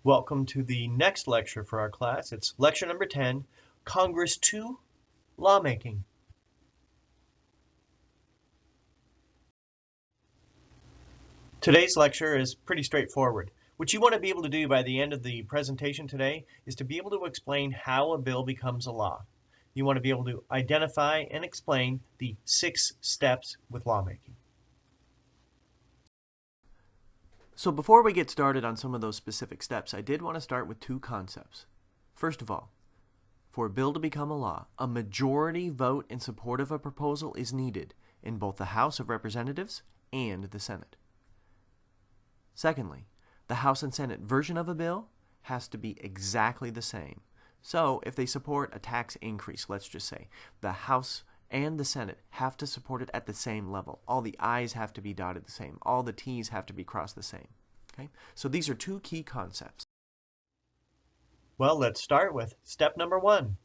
Welcome to the next lecture for our class. It's lecture number 10, Congress 2, Lawmaking. Today's lecture is pretty straightforward. What you want to be able to do by the end of the presentation today is to be able to explain how a bill becomes a law. You want to be able to identify and explain the 6 steps with lawmaking. So before we get started on some of those specific steps, I did want to start with 2 concepts. First of all, for a bill to become a law, a majority vote in support of a proposal is needed in both the House of Representatives and the Senate. Secondly, the House and Senate version of a bill has to be exactly the same. So if they support a tax increase, let's just say, the House and the Senate have to support it at the same level. All the I's have to be dotted the same. All the T's have to be crossed the same. Okay? So these are 2 key concepts. Well, let's start with step number 1.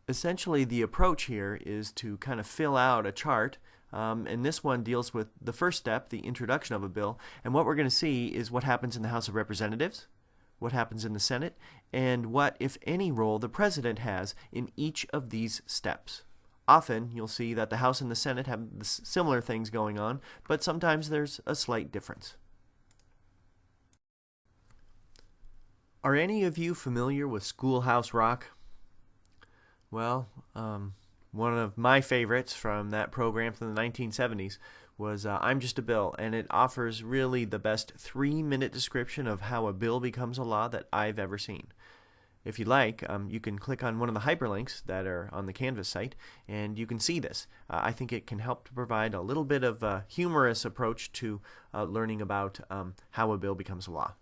Essentially, the approach here is to kind of fill out a chart, and this one deals with the first step, the introduction of a bill, and what we're going to see is what happens in the House of Representatives, what happens in the Senate, and what, if any, role the President has in each of these steps. Often, you'll see that the House and the Senate have similar things going on, but sometimes there's a slight difference. Are any of you familiar with Schoolhouse Rock? Well, one of my favorites from that program from the 1970s was I'm Just a Bill, and it offers really the best 3-minute description of how a bill becomes a law that I've ever seen. If you like, you can click on one of the hyperlinks that are on the Canvas site, and you can see this. I think it can help to provide a little bit of a humorous approach to learning about how a bill becomes a law.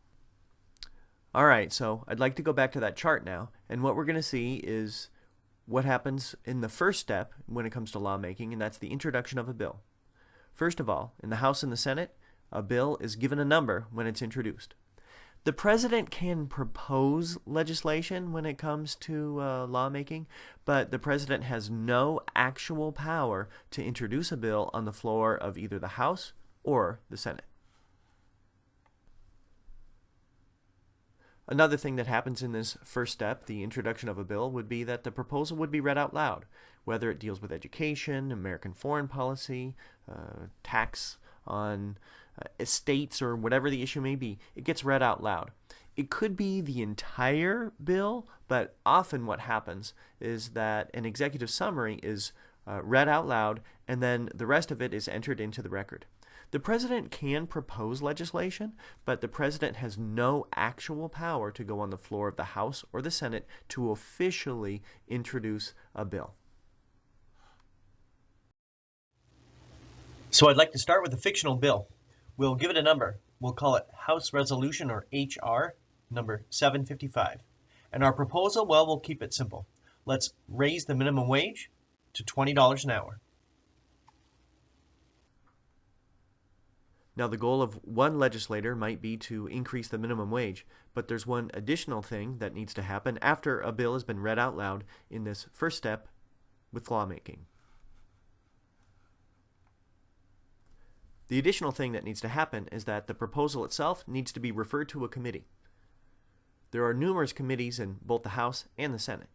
Alright, so I'd like to go back to that chart now, and what we're going to see is what happens in the first step when it comes to lawmaking, and that's the introduction of a bill. First of all, in the House and the Senate, a bill is given a number when it's introduced. The President can propose legislation when it comes to lawmaking, but the President has no actual power to introduce a bill on the floor of either the House or the Senate. Another thing that happens in this first step, the introduction of a bill, would be that the proposal would be read out loud, whether it deals with education, American foreign policy, tax on estates, or whatever the issue may be. It gets read out loud. It could be the entire bill, but often what happens is that an executive summary is read out loud, and then the rest of it is entered into the record. The President can propose legislation, but the President has no actual power to go on the floor of the House or the Senate to officially introduce a bill. So I'd like to start with a fictional bill. We'll give it a number. We'll call it House Resolution, or HR, number 755. And our proposal, well, we'll keep it simple. Let's raise the minimum wage to $20 an hour. Now, the goal of one legislator might be to increase the minimum wage, but there's one additional thing that needs to happen after a bill has been read out loud in this first step with lawmaking. The additional thing that needs to happen is that the proposal itself needs to be referred to a committee. There are numerous committees in both the House and the Senate.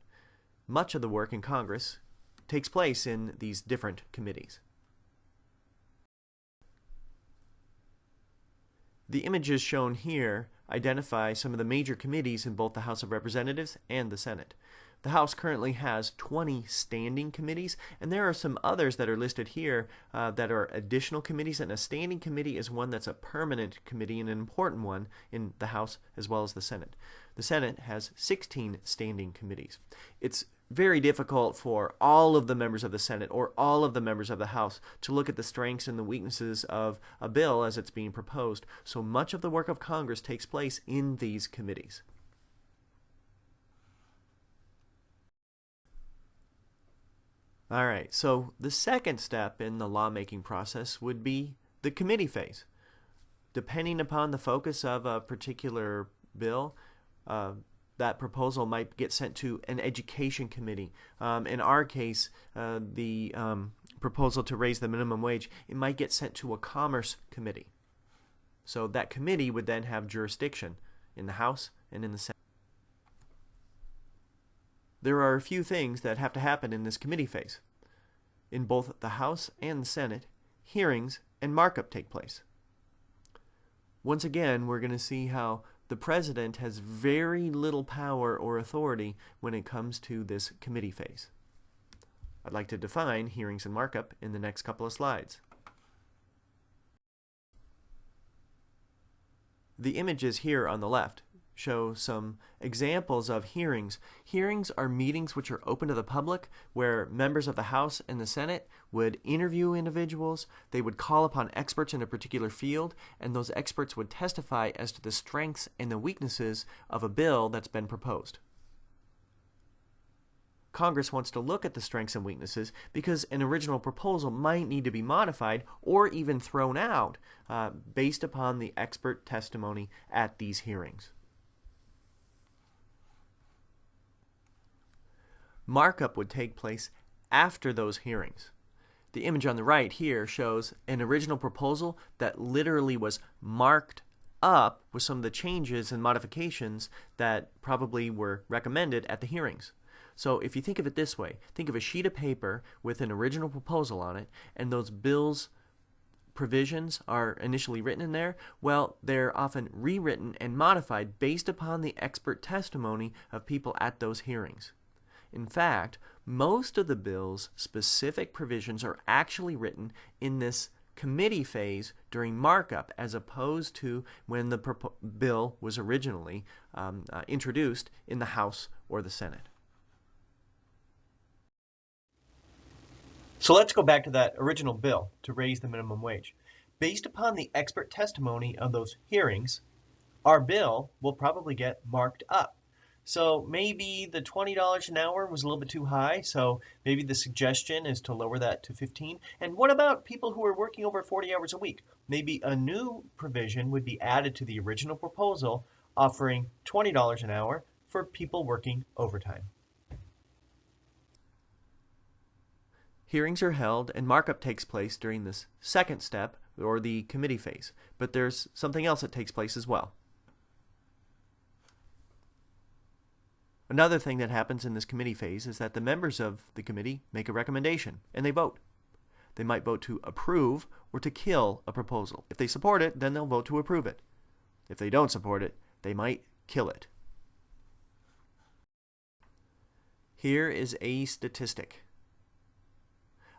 Much of the work in Congress takes place in these different committees. The images shown here identify some of the major committees in both the House of Representatives and the Senate. The House currently has 20 standing committees, and there are some others that are listed here that are additional committees, and a standing committee is one that's a permanent committee and an important one in the House as well as the Senate. The Senate has 16 standing committees. It's very difficult for all of the members of the Senate or all of the members of the House to look at the strengths and the weaknesses of a bill as it's being proposed. So much of the work of Congress takes place in these committees. All right, so the second step in the lawmaking process would be the committee phase. Depending upon the focus of a particular bill, that proposal might get sent to an education committee. In our case, the proposal to raise the minimum wage, it might get sent to a commerce committee. So that committee would then have jurisdiction in the House and in the Senate. There are a few things that have to happen in this committee phase. In both the House and the Senate, hearings and markup take place. Once again, we're going to see how the president has very little power or authority when it comes to this committee phase. I'd like to define hearings and markup in the next couple of slides. The images here on the left show some examples of hearings. Hearings are meetings which are open to the public, where members of the House and the Senate would interview individuals. They would call upon experts in a particular field, and those experts would testify as to the strengths and the weaknesses of a bill that's been proposed. Congress wants to look at the strengths and weaknesses because an original proposal might need to be modified or even thrown out based upon the expert testimony at these hearings. Markup would take place after those hearings. The image on the right here shows an original proposal that literally was marked up with some of the changes and modifications that probably were recommended at the hearings. So if you think of it this way, think of a sheet of paper with an original proposal on it, and those bills provisions are initially written in there. Well, they're often rewritten and modified based upon the expert testimony of people at those hearings. In fact, most of the bill's specific provisions are actually written in this committee phase during markup, as opposed to when the bill was originally introduced in the House or the Senate. So let's go back to that original bill to raise the minimum wage. Based upon the expert testimony of those hearings, our bill will probably get marked up. So maybe the $20 an hour was a little bit too high, so maybe the suggestion is to lower that to 15. And what about people who are working over 40 hours a week? Maybe a new provision would be added to the original proposal, offering $20 an hour for people working overtime. Hearings are held and markup takes place during this second step, or the committee phase. But there's something else that takes place as well. Another thing that happens in this committee phase is that the members of the committee make a recommendation and they vote. They might vote to approve or to kill a proposal. If they support it, then they'll vote to approve it. If they don't support it, they might kill it. Here is a statistic.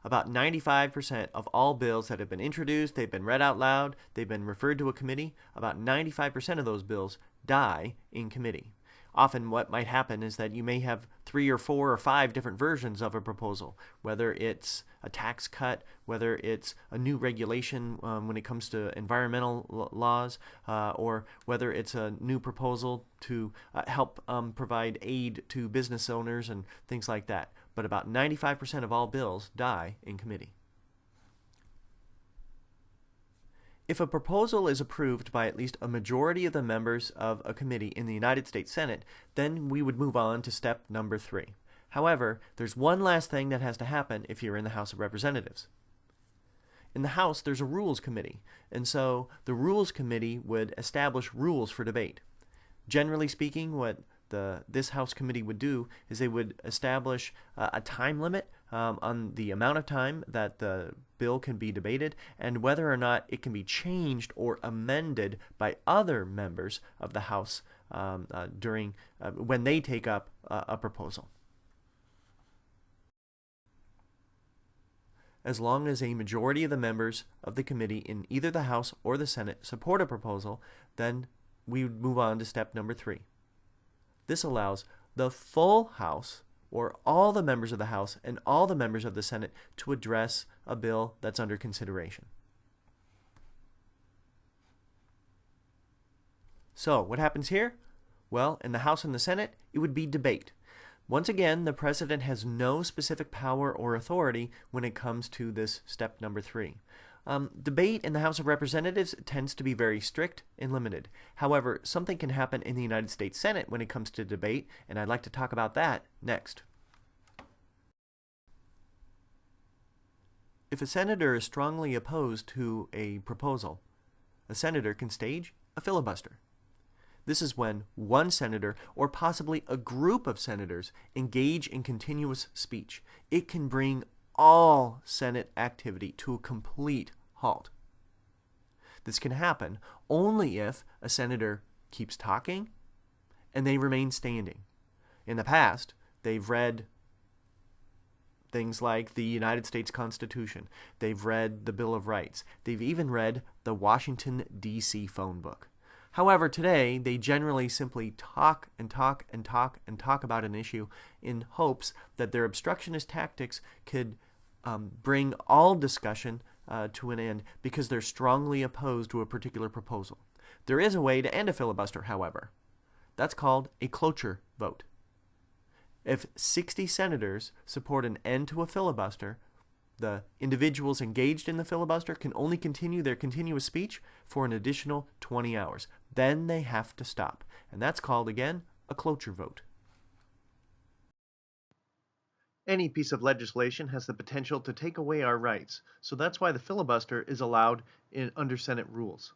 About 95% of all bills that have been introduced, they've been read out loud, they've been referred to a committee, about 95% of those bills die in committee. Often what might happen is that you may have 3 or 4 or 5 different versions of a proposal, whether it's a tax cut, whether it's a new regulation when it comes to environmental laws, or whether it's a new proposal to help provide aid to business owners and things like that. But about 95% of all bills die in committee. If a proposal is approved by at least a majority of the members of a committee in the United States Senate, then we would move on to step number 3. However, there's one last thing that has to happen if you're in the House of Representatives. In the House, there's a Rules Committee, and so the Rules Committee would establish rules for debate. Generally speaking, what this House committee would do is they would establish a time limit on the amount of time that the bill can be debated and whether or not it can be changed or amended by other members of the House during when they take up a proposal. As long as a majority of the members of the committee in either the House or the Senate support a proposal, then we would move on to step number 3. This allows the full House, or all the members of the House and all the members of the Senate, to address a bill that's under consideration. So, what happens here? Well, in the House and the Senate, it would be debate. Once again, the President has no specific power or authority when it comes to this step number 3. Debate in the House of Representatives tends to be very strict and limited. However, something can happen in the United States Senate when it comes to debate, and I'd like to talk about that next. If a senator is strongly opposed to a proposal, a senator can stage a filibuster. This is when one senator or possibly a group of senators engage in continuous speech. It can bring all Senate activity to a complete halt. This can happen only if a senator keeps talking and they remain standing. In the past, they've read things like the United States Constitution. They've read the Bill of Rights. They've even read the Washington, D.C. phone book. However, today, they generally simply talk and talk and talk and talk about an issue in hopes that their obstructionist tactics could bring all discussion to an end because they're strongly opposed to a particular proposal. There is a way to end a filibuster, however. That's called a cloture vote. If 60 senators support an end to a filibuster, the individuals engaged in the filibuster can only continue their continuous speech for an additional 20 hours. Then they have to stop. And that's called, again, a cloture vote. Any piece of legislation has the potential to take away our rights, so that's why the filibuster is allowed under Senate rules.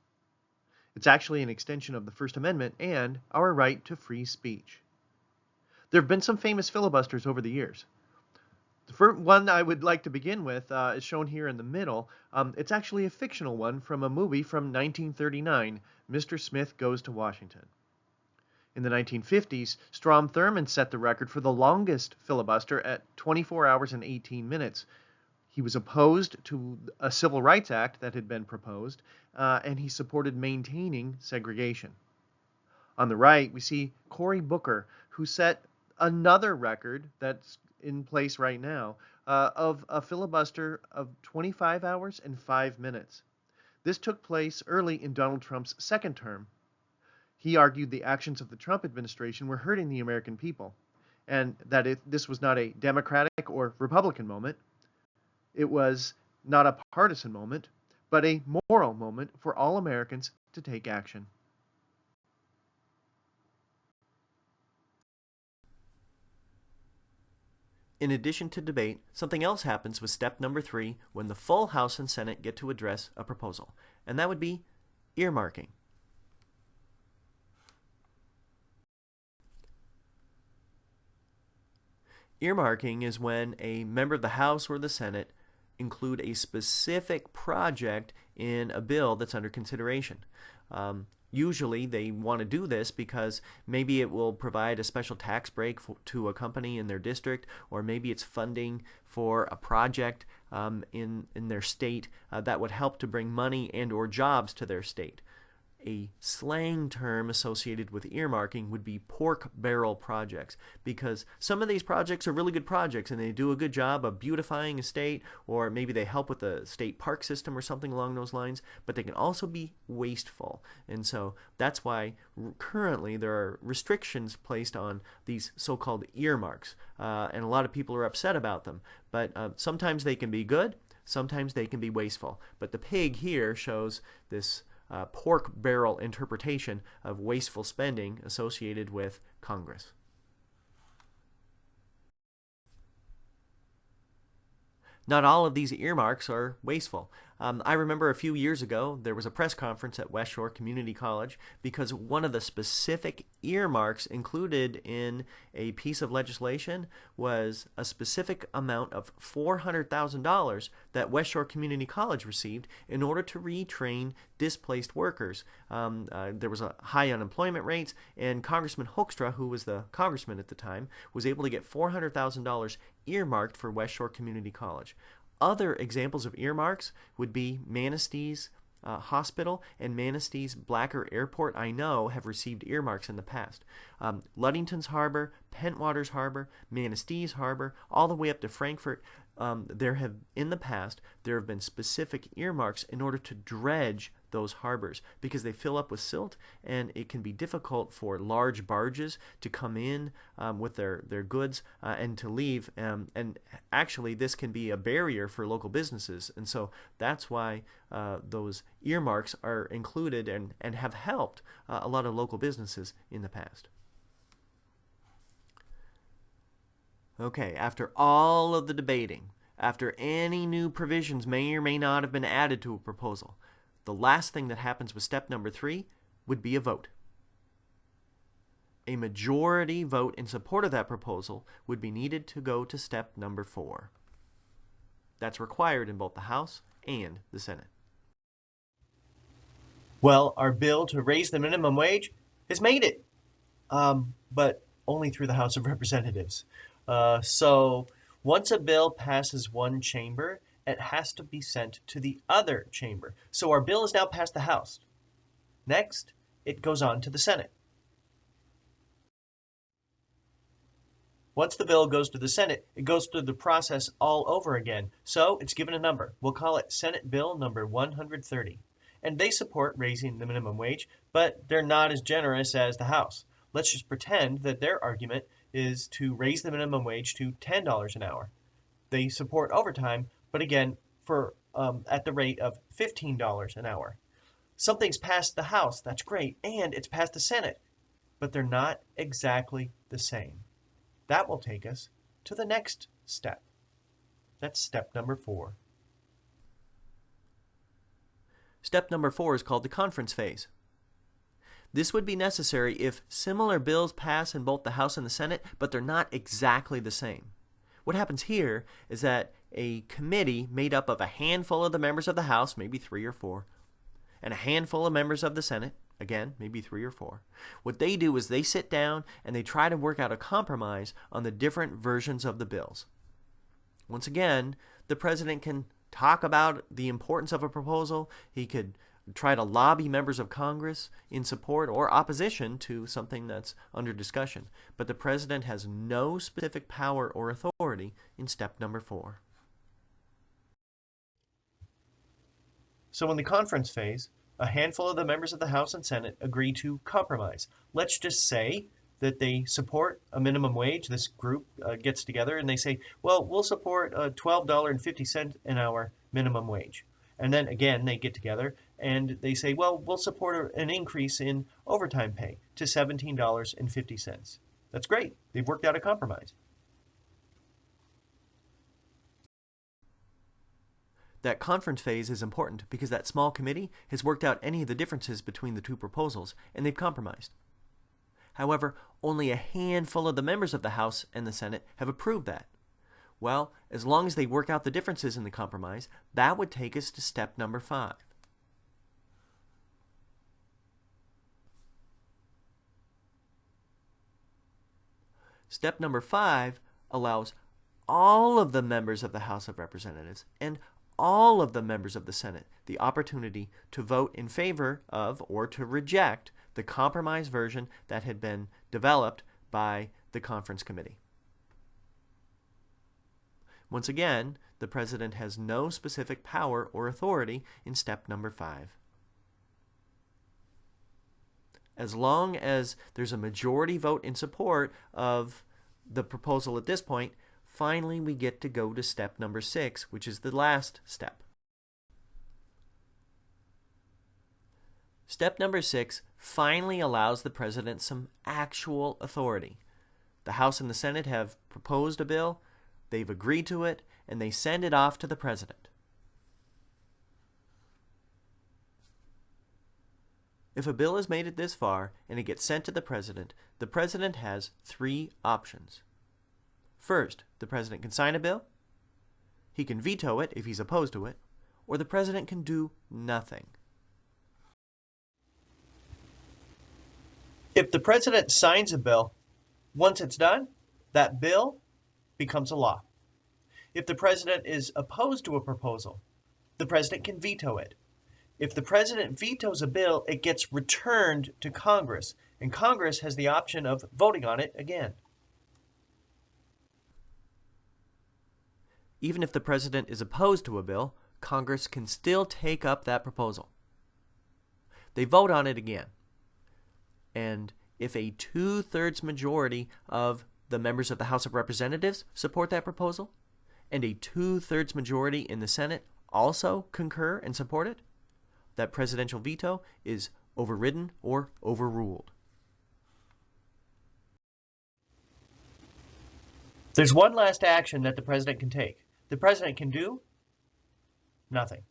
It's actually an extension of the First Amendment and our right to free speech. There have been some famous filibusters over the years. The first one I would like to begin with is shown here in the middle. It's actually a fictional one from a movie from 1939, Mr. Smith Goes to Washington. In the 1950s, Strom Thurmond set the record for the longest filibuster at 24 hours and 18 minutes. He was opposed to a Civil Rights Act that had been proposed, and he supported maintaining segregation. On the right, we see Cory Booker, who set another record that's in place right now of a filibuster of 25 hours and 5 minutes. This took place early in Donald Trump's second term. He argued the actions of the Trump administration were hurting the American people, and that this was not a Democratic or Republican moment. It was not a partisan moment, but a moral moment for all Americans to take action. In addition to debate, something else happens with step number 3 when the full House and Senate get to address a proposal, and that would be earmarking. Earmarking is when a member of the House or the Senate include a specific project in a bill that's under consideration. Usually they want to do this because maybe it will provide a special tax break to a company in their district, or maybe it's funding for a project in their state that would help to bring money and or jobs to their state. A slang term associated with earmarking would be pork barrel projects, because some of these projects are really good projects and they do a good job of beautifying a state, or maybe they help with the state park system or something along those lines, but they can also be wasteful. And so that's why currently there are restrictions placed on these so-called earmarks, and a lot of people are upset about them. But sometimes they can be good, sometimes they can be wasteful. But the pig here shows this pork barrel interpretation of wasteful spending associated with Congress. Not all of these earmarks are wasteful. I remember a few years ago there was a press conference at West Shore Community College because one of the specific earmarks included in a piece of legislation was a specific amount of $400,000 that West Shore Community College received in order to retrain displaced workers. There was a high unemployment rates, and Congressman Hoekstra, who was the congressman at the time, was able to get $400,000 earmarked for West Shore Community College. Other examples of earmarks would be Manastee's Hospital and Manastee's Blacker Airport, I know, have received earmarks in the past. Ludington's Harbor, Pentwater's Harbor, Manastee's Harbor, all the way up to Frankfurt, in the past, there have been specific earmarks in order to dredge those harbors because they fill up with silt, and it can be difficult for large barges to come in with their goods and to leave. And actually, this can be a barrier for local businesses. And so that's why those earmarks are included and have helped a lot of local businesses in the past. Okay, after all of the debating, after any new provisions may or may not have been added to a proposal, the last thing that happens with step number 3 would be a vote. A majority vote in support of that proposal would be needed to go to step number 4. That's required in both the House and the Senate. Well, our bill to raise the minimum wage has made it, but only through the House of Representatives. So once a bill passes one chamber, it has to be sent to the other chamber. So our bill is now passed the House. Next, it goes on to the Senate. Once the bill goes to the Senate, it goes through the process all over again. So it's given a number. We'll call it Senate Bill number 130. And they support raising the minimum wage, but they're not as generous as the House. Let's just pretend that their argument is to raise the minimum wage to $10 an hour. They support overtime, but again, for at the rate of $15 an hour. Something's passed the House, that's great, and it's passed the Senate, but they're not exactly the same. That will take us to the next step. That's step number 4. Step number 4 is called the conference phase. This would be necessary if similar bills pass in both the House and the Senate, but they're not exactly the same. What happens here is that a committee made up of a handful of the members of the House, maybe 3 or 4, and a handful of members of the Senate, again, maybe 3 or 4. What they do is they sit down and they try to work out a compromise on the different versions of the bills. Once again, the president can talk about the importance of a proposal. He could try to lobby members of Congress in support or opposition to something that's under discussion. But the president has no specific power or authority in step number 4. So in the conference phase, a handful of the members of the House and Senate agree to compromise. Let's just say that they support a minimum wage. This group gets together and they say, well, we'll support a $12.50 an hour minimum wage. And then again, they get together and they say, well, we'll support an increase in overtime pay to $17.50. That's great. They've worked out a compromise. That conference phase is important because that small committee has worked out any of the differences between the two proposals and they've compromised. However, only a handful of the members of the House and the Senate have approved that. Well, as long as they work out the differences in the compromise, that would take us to step number 5. Step number 5 allows all of the members of the House of Representatives and all of the members of the Senate the opportunity to vote in favor of or to reject the compromise version that had been developed by the conference committee. Once again, the president has no specific power or authority in step number 5. As long as there's a majority vote in support of the proposal at this point, finally we get to go to step number 6, which is the last step. Step number 6 finally allows the president some actual authority. The House and the Senate have proposed a bill, they've agreed to it, and they send it off to the president. If a bill is made it this far and it gets sent to the president has 3 options. First, the president can sign a bill, he can veto it if he's opposed to it, or the president can do nothing. If the president signs a bill, once it's done, that bill becomes a law. If the president is opposed to a proposal, the president can veto it. If the president vetoes a bill, it gets returned to Congress, and Congress has the option of voting on it again. Even if the president is opposed to a bill, Congress can still take up that proposal. They vote on it again. And if a 2/3 majority of the members of the House of Representatives support that proposal, and a 2/3 majority in the Senate also concur and support it, that presidential veto is overridden or overruled. There's one last action that the president can take. The president can do nothing.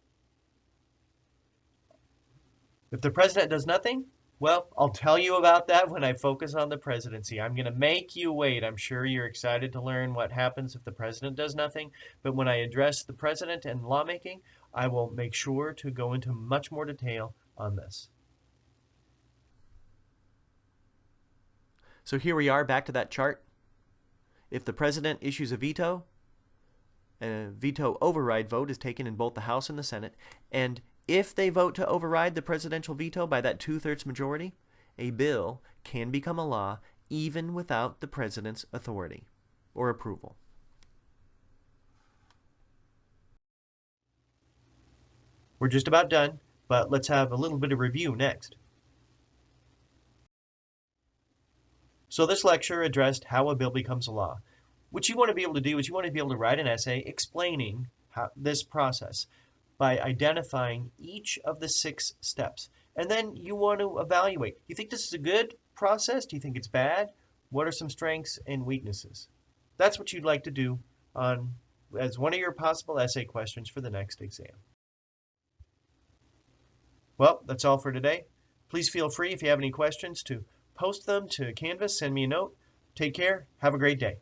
If the president does nothing, well, I'll tell you about that when I focus on the presidency. I'm going to make you wait. I'm sure you're excited to learn what happens if the president does nothing. But when I address the president and lawmaking, I will make sure to go into much more detail on this. So here we are back to that chart. If the president issues a veto override vote is taken in both the House and the Senate, and if they vote to override the presidential veto by that 2/3 majority, a bill can become a law even without the president's authority or approval. We're just about done, but let's have a little bit of review next. So this lecture addressed how a bill becomes a law. What you want to be able to do is you want to be able to write an essay explaining this process by identifying each of the 6 steps. And then you want to evaluate. Do you think this is a good process? Do you think it's bad? What are some strengths and weaknesses? That's what you'd like to do as one of your possible essay questions for the next exam. Well, that's all for today. Please feel free, if you have any questions, to post them to Canvas, send me a note. Take care. Have a great day.